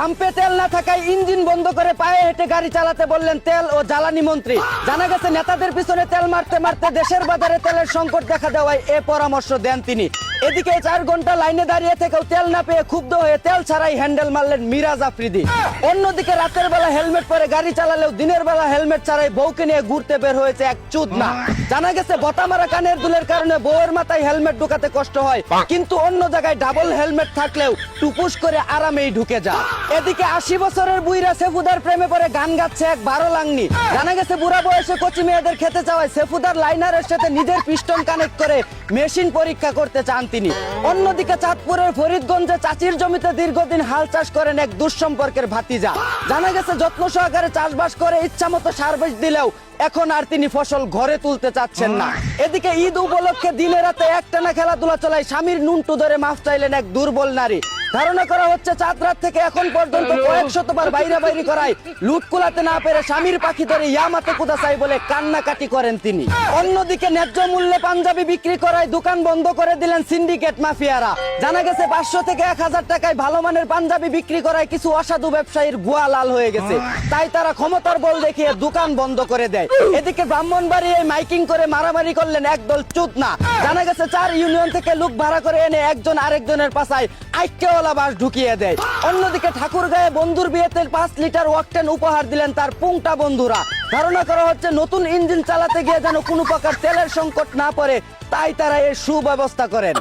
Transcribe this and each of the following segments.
পাম্পে তেল না থাকায় ইঞ্জিন বন্ধ করে পায়ে হেঁটে গাড়ি চালাতে বললেন তেল ও জ্বালানি মন্ত্রী। জানা গেছে নেতাদের পিছনে তেল মারতে মারতে দেশের বাজারে তেলের সংকট দেখা দেওয়ায় এ পরামর্শ দেন তিনি। এদিকে 4 ঘন্টা লাইনে দাঁড়িয়ে থেকেও তেল না পেয়ে ক্ষুব্ধ হয়ে তেল ছাড়াই হ্যান্ডেল মারলেন মিরাজ আফ্রিদি। অন্যদিকে রাতের বেলা হেলমেট পরে গাড়ি চালালেও দিনের বেলা হেলমেট ছাড়াই বউকে নিয়ে ঘুরতে বের হয়েছে এক চুদনা। জানা গেছে বতা মারা কানের দুলের কারণে বউয়ের মাথায় হেলমেট ঢুকাতে কষ্ট হয়, কিন্তু অন্য জায়গায় ডাবল হেলমেট থাকলেও টুপুস করে আরামেই ঢুকে যায়। এদিকে 80 বছরের বুইরা সেফুদার প্রেমে পড়ে গান গাচ্ছে এক 12 লাংনি। জানা গেছে বুড়া বয়সে কচি মেয়েদের খেতে চাওয়ায় সেফুদার লাইনারের সাথে নিজের পিস্টন কানেক্ট করে মেশিন পরীক্ষা করতে চান তিনি। অন্যদিকে চাঁদপুরের ফরিদগঞ্জে চাচির জমিতে দীর্ঘদিন হাল চাষ করেন এক দুঃসম্পর্কের ভাতিজা। জানা গেছে যত্ন সহকারে চাষবাস করে ইচ্ছা মতো সার বিষ দিলেও এখন আর তিনি ফসল ঘরে তুলতে চাচ্ছেন না। এদিকে ঈদ উপলক্ষে দিনে রাতে একটানা খেলাধুলা চলায় স্বামীর নুনটু ধরে মাফ চাইলেন এক দুর্বল নারী। ধারণা করা হচ্ছে চাঁদ রাত থেকে এখন পর্যন্ত কয়েক শতবার বাইরে করায় লুট কুলাতে না পেরে স্বামীর পাখি ধরে ইয়ামাতে কুদা চাই বলে কান্নাকাটি করেন তিনি। অন্যদিকে ন্যায্য মূল্যে পাঞ্জাবি বিক্রি করায় দোকান বন্ধ করে দিলেন সিন্ডিকেট মাফিয়ারা। জানা গেছে 500 থেকে 1000 টাকায় ভালো মানের পাঞ্জাবি বিক্রি করায় কিছু অসাধু ব্যবসায়ীর গুয়া লাল হয়ে গেছে, তাই তারা ক্ষমতার বল দেখিয়ে দোকান বন্ধ করে দেয়। এদিকে ব্রাহ্মণবাড়িয়ায় মাইকিং করে মারামারি করলেন একদল চুদনা। জানা গেছে 4 ইউনিয়ন থেকে লোক ভাড়া করে এনে একজন আরেকজনের পাছায় আইক্যওয়ালা বাস ঢুকিয়ে দেয়। অন্যদিকে ঠাকুরগাঁয়ে বন্ধুর বিয়েতে 5 লিটার ওয়াকটেন উপহার দিলেন তার পুংটা বন্ধুরা। ধারণা করা হচ্ছে নতুন ইঞ্জিন চালাতে গিয়ে যেন কোনো প্রকার তেলের সংকট না পড়ে, তাই তারা এর সুব্যবস্থা করেন।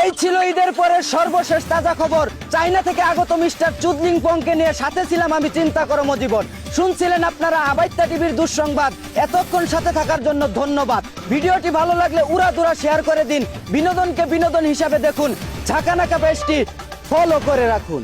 এই ছিল ঈদের পরে সর্বশেষ তাজা খবর। চায়না থেকে আগত মিস্টার চুদলিং পংকে নিয়ে সাথে ছিলাম আমি চিন্তা করো মজিবন। শুনছিলেন আপনারা আবাইত্যা টিভির দুঃসংবাদ। এতক্ষণ সাথে থাকার জন্য ধন্যবাদ। ভিডিওটি ভালো লাগলে উড়াদুরা শেয়ার করে দিন। বিনোদনকে বিনোদন হিসাবে দেখুন। ঝাঁকানাকা পেজটি ফলো করে রাখুন।